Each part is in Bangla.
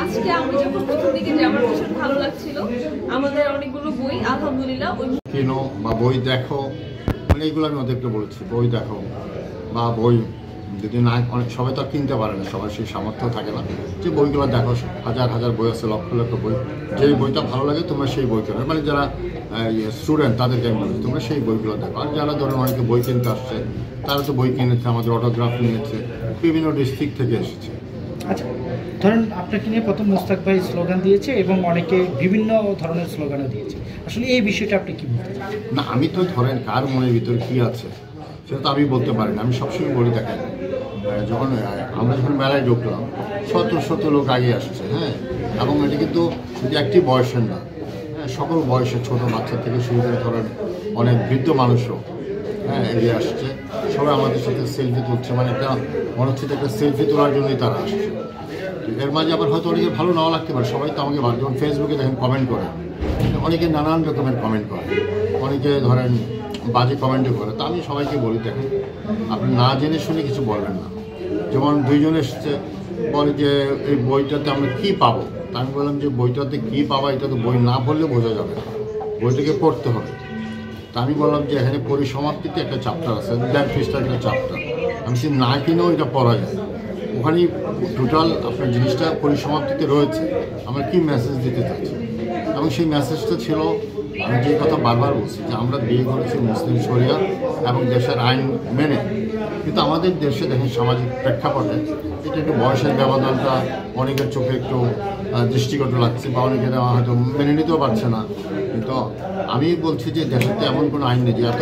আজকে আমি যখন প্রথম দিকে যে আমার ভীষণ ভালো লাগছিল, আমাদের অনেকগুলো বই আলহামদুলিল্লাহ কিনো বা বই দেখো, মানে এইগুলো আমি ওদেরকে বলেছি, বই দেখো বা বই যদি না, অনেক সবাই তো আর কিনতে পারে না, সবার সেই সামর্থ্য থাকে না যে বইগুলো দেখো, হাজার হাজার বই আছে, লক্ষ লক্ষ বই, যেই বইটা ভালো লাগে তোমরা সেই বই কেনো, মানে যারা স্টুডেন্ট তাদেরকে আমি বলছি তোমরা সেই বইগুলো দেখো। আর যারা ধরুন অনেকে বই কিনতে আসছে, তারা তো বই কিনেছে, আমাদের অটোগ্রাফ নিয়েছে, বিভিন্ন ডিস্ট্রিক্ট থেকে এসেছে। আচ্ছা, ধরেন আপনাকে নিয়ে প্রথম মোস্তাক ভাই স্লোগান দিয়েছে এবং অনেকে বিভিন্ন ধরনের স্লোগানও দিয়েছে, আসলে এই বিষয়টা আপনি কি বলতে চান? না, আমি তো ধরেন কার মনের ভিতরে কী আছে সেটা তো আমি বলতে পারি না। আমি সবসময় বলি দেখেন, যখন আমরা যখন মেলায় ঢুকলাম, শত শত লোক আগে আসছে, হ্যাঁ, এবং এটি কিন্তু শুধু একটি বয়সের না, হ্যাঁ, সকল বয়সের ছোটো বাচ্চা থেকে শুরু করে ধরেন অনেক বৃদ্ধ মানুষও হ্যাঁ এগিয়ে আসছে, সবাই আমাদের সাথে সেলফি তুলছে, মানে একটা মনে হচ্ছে একটা সেলফি তোলার জন্যই তারা আসছে। এর মাঝে আবার হয়তো অনেকে ভালো নাও লাগতে পারে, সবাই তো আমাকে যেমন ফেসবুকে দেখেন কমেন্ট করে, অনেকে নানান রকমের কমেন্ট করে, অনেকে ধরেন বাজে কমেন্টও করে। তা আমি সবাইকে বলি দেখেন, আপনি না জেনে শুনে কিছু বলবেন না। যেমন দুইজন এসছে, বলে যে এই বইটাতে আমরা কী পাবো, তা আমি বললাম যে বইটাতে কী পাবা এটা তো বই না পড়লে বোঝা যাবে না, বইটাকে পড়তে হবে। তা আমি বললাম যে এখানে পরিসমাপ্তিতে একটা চ্যাপ্টার আছে, 1.5 পৃষ্ঠার একটা চ্যাপ্টার, আমি সে না কিনেও এটা পড়া যায়, ওখানেই টোটাল আপনার জিনিসটা পরিসমাপ্তিতে রয়েছে, আমরা কী মেসেজ দিতে চাচ্ছি। এবং সেই মেসেজটা ছিল, আমি যে কথা বারবার বলছি যে আমরা বিয়ে করেছি মুসলিম শরিয়া এবং দেশের আইন মেনে, কিন্তু আমাদের দেশে দেখেন সামাজিক প্রেক্ষাপটে এটা একটু বয়সের ব্যবধানটা অনেকের চোখে একটু দৃষ্টিগত লাগছে, বা অনেকের হয়তো মেনে নিতেও পারছে না। কিন্তু আমি বলছি যে দেশেতে এমন কোনো আইন নেই যে এত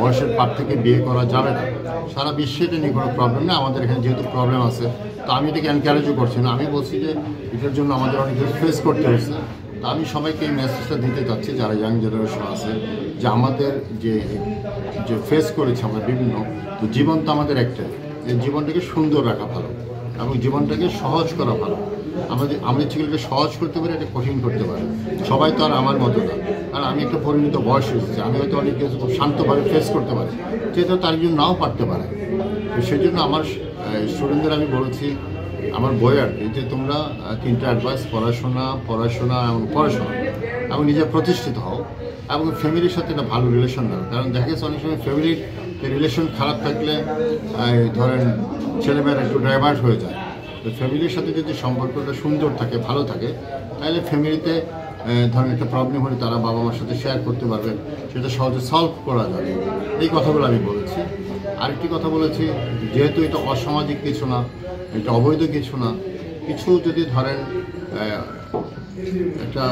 বয়সের পার থেকে বিয়ে করা যাবে না। সারা বিশ্বে এটা নিয়ে কোনো প্রবলেম নেই, আমাদের এখানে যেহেতু প্রবলেম আছে, তো আমি এটাকে এনকারেজও করছি না। আমি বলছি যে এটার জন্য আমাদের অনেক কিছু ফেস করতে হয়েছে। তা আমি সবাইকে এই মেসেজটা দিতে চাচ্ছি যারা ইয়াং জেনারেশন আছে, যে আমাদের যে ফেস করেছে আমরা বিভিন্ন, তো জীবন তো আমাদের একটাই, এই জীবনটাকে সুন্দর রাখা ভালো এবং জীবনটাকে সহজ করা ভালো। আমরা ছেলেকে সহজ করতে পারি, এটা কঠিন করতে পারি, সবাই তো আর আমার মতো না। কারণ আমি একটা পরিণত বয়স এসেছি, আমি হয়তো অনেক কিছু খুব শান্তভাবে ফেস করতে পারি, যেটা তার জন্য নাও পারতে পারে। তো সেই জন্য আমার স্টুডেন্টদের আমি বলেছি আমার বই আর কি, যে তোমরা 3টা অ্যাডভাইস, পড়াশোনা এবং নিজে প্রতিষ্ঠিত হও এবং ফ্যামিলির সাথে একটা ভালো রিলেশন নাও। কারণ দেখা গেছে অনেক সময় ফ্যামিলির রিলেশন খারাপ থাকলে ধরেন ছেলেমেয়েরা একটু ডাইভার্ট হয়ে যায়। তো ফ্যামিলির সাথে যদি সম্পর্কটা সুন্দর থাকে, ভালো থাকে, তাহলে ফ্যামিলিতে ধরেন একটা প্রবলেম হলে তারা বাবা মার সাথে শেয়ার করতে পারবে, সেটা সহজে সলভ করা যাবে। এই কথাগুলো আমি বলেছি। আরেকটি কথা বলেছি, যেহেতু এটা অসামাজিক কিছু না, এটা অবৈধ কিছু না, কিছু যদি ধরেন একটা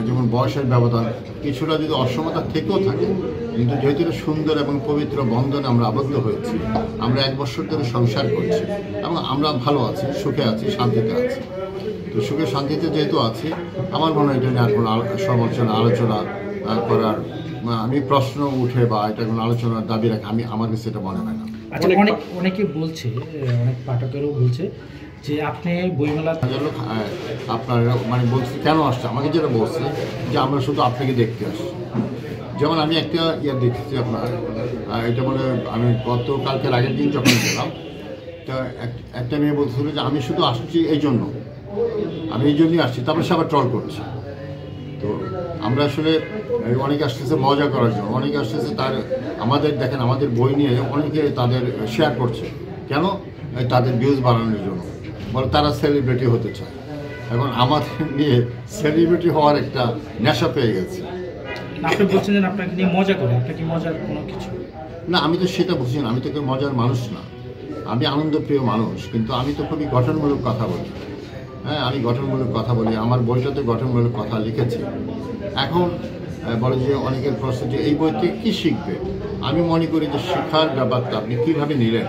যেমন বয়সের ব্যবধান কিছুটা যদি অসমতা থেকেও থাকে, কিন্তু যেহেতু এটা সুন্দর এবং পবিত্র বন্ধনে আমরা আবদ্ধ হয়েছি, আমরা 1 বছর ধরে সংসার করছি এবং আমরা ভালো আছি, সুখে আছি, শান্তিতে আছি। তো সুখে শান্তিতে যেহেতু আছি, আমার মনে হয় এটা নিয়ে আর কোনো আলোচনা করার আমি প্রশ্ন উঠে বা এটা কোনো আলোচনার দাবি রাখে আমার কাছে এটা মনে হয় না। আচ্ছা, অনেকে বলছে, অনেক পাঠকেরও বলছে যে আপনি বইমেলা আপনার মানে বলছি কেন আসছে, আমাকে যেটা বলছে যে আমরা শুধু আপনাকে দেখতে আসছি। যেমন আমি একটা দেখেছি আপনার, এটা বলে আমি কালকের আগের দিন যখন গেলাম, তা একটা মেয়ে বলছিল যে আমি শুধু আসছি এই জন্য, আমি এই জন্যই আসছি, তারপরে সে আবার ট্রল করছে। তো আমরা আসলে অনেকে আসতেছে মজা করার জন্য, অনেকে আসতেছে আমাদের দেখেন আমাদের বই নিয়ে অনেকে তাদের শেয়ার করছে, কেন? তাদের ভিউজ বাড়ানোর জন্য, বলে তারা সেলিব্রিটি হতে চায়। এখন আমাদের নিয়ে সেলিব্রিটি হওয়ার একটা নেশা পেয়ে গেছে। আপনি বলছেন যে আপনাকে নিয়ে মজা করে, আপনাকে মজার কোনো কিছু না, আমি তো সেটা বুঝি না, আমি তো কেউ মজার মানুষ না, আমি আনন্দপ্রিয় মানুষ, কিন্তু আমি তো খুবই গঠনমূলক কথা বলি। হ্যাঁ, আমি গঠনমূলক কথা বলি, আমার বইটাতে গঠনমূলক কথা লিখেছি। এখন বলে যে অনেকের প্রশ্ন যে এই বই থেকে কী শিখবে, আমি মনে করি যে শেখার ব্যাপারটা আপনি কীভাবে নিলেন,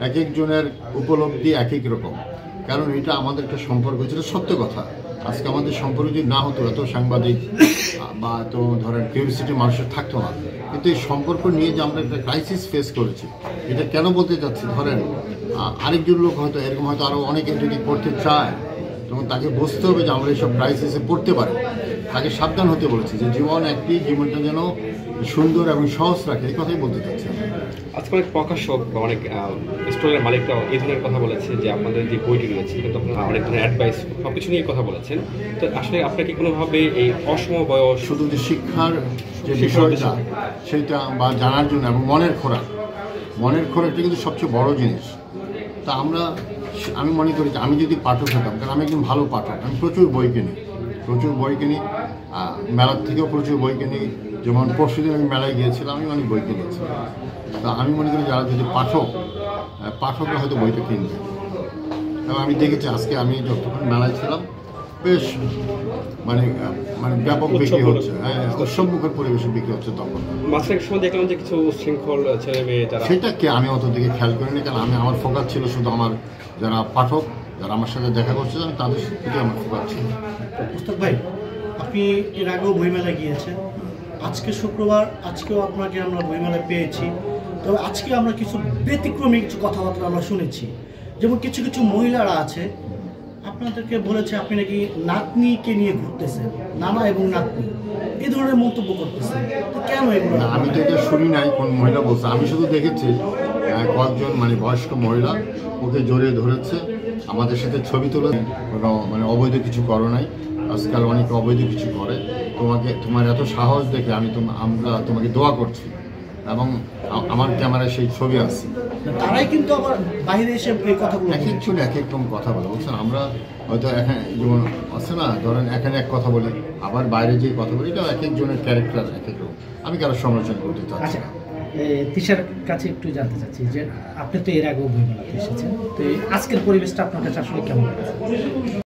এক একজনের উপলব্ধি এক এক রকম। কারণ এটা আমাদের একটা সম্পর্ক ছিল, সত্য কথা। আজকে আমাদের সম্পর্ক যদি না হতো, এত সাংবাদিক বা এত ধরেন কিউরিসিটি মানুষের থাকতো না। কিন্তু এই সম্পর্ক নিয়ে যে আমরা একটা ক্রাইসিস ফেস করেছি, এটা কেন বলতে চাচ্ছি, ধরেন আরেকজন লোক হয়তো এরকম হয়তো আরও অনেকে যদি করতে চায়, তখন তাকে বুঝতে হবে যে আমরা এইসব ক্রাইসিসে পড়তে পারি। তাকে সাবধান হতে বলেছি যে জীবনটা যেন সুন্দর এবং সহজ রাখে, এই কথাই বলতে চাচ্ছি। আজকে অনেক প্রকাশক বা অনেক স্টলের মালিকরাও এই ধরনের কথা বলেছে যে আপনাদের যে বইটি রয়েছে কিন্তু আপনারা অনেক ধরনের অ্যাডভাইস সব কিছু নিয়ে কথা বলেছেন। তো আসলে আপনাকে কোনোভাবে এই অসম বয়স শুধু যে শিক্ষার যে বিষয়টা সেটা বা জানার জন্য এবং মনের খোরাকটা কিন্তু সবচেয়ে বড় জিনিস। তা আমি মনে করি যে আমি যদি পাঠক হতাম, কারণ আমি একজন ভালো পাঠক, আমি প্রচুর বই কিনি, মেলার থেকেও প্রচুর বই কিনি। যেমন পরশুদিন আমি মেলায় গিয়েছিলাম, আমি অনেক বই কিনেছি। তা আমি মনে করি যারা যদি পাঠকরা হয়তো বইটা কিনবে। এবং আমি দেখেছি আজকে আমি যতক্ষণ মেলায় ছিলাম বেশ মানে ব্যাপক বিক্রি হচ্ছে, উৎসবমুখর পরিবেশে বিক্রি হচ্ছে। তখন মাঝখানে সময় দেখলাম যে কিছু শৃঙ্খল ছেলে মেয়ে যারা, সেটাকে আমি অত দিকে খেয়াল করিনি, কারণ আমার ফোকাস ছিল শুধু আমার যারা পাঠক, যারা আমার সাথে দেখা করছে আমি তাদের প্রতি আমার ফোকাস ছিল। মুস্তাক ভাই, আপনি এর আগেও বইমেলায় গিয়েছেন, আজকে শুক্রবার, আজকেও আপনাকে আমরা বইমেলায় পেয়েছি। তবে আজকে আমরা কিছু ব্যতিক্রমী কিছু কথাবার্তা আমরা শুনেছি। যেমন কিছু কিছু মহিলারা আছে আপনাদেরকে বলেছে আপনি নাকি নাতনিকে নিয়ে ঘুরতেছেন, নানা এবং নাতনি, এই ধরনের মন্তব্য করতেছেন। তো কেন এগুলো? আমি তো এটা শুনি নাই কোন মহিলা বলছে, আমি শুধু দেখেছি কয়েকজন বয়স্ক মহিলা ওকে জড়িয়ে ধরেছে, আমাদের সাথে ছবি তোলে। কোনো অবৈধ কিছু করো নাই, আজকাল অনেকে অবৈধ কিছু করে। তোমার এত সাহস দেখে আমরা তোমাকে দোয়া করছি, এবং আমার ক্যামেরায় সেই ছবি আছে। তারাই কিন্তু আবার বাইরে এসে এই কথাগুলো এক একজন এক এক রকম কথা বলে, বুঝছেন। আমরা হয়তো এখানে যেমন আছে না, ধরেন এখানে এক কথা বলি, আবার বাইরে যে কথা বলি, এটা এক একজনের ক্যারেক্টার এক এক রকম। আমি কারো সমালোচনা করতে চাচ্ছি আচ্ছা, না। তিশার কাছে একটু জানতে চাচ্ছি যে আপনি তো এর আগেও বইমেলাতে এসেছেন, তো আজকের পরিবেশটা আপনার কাছে আসলে কেমন লাগছে?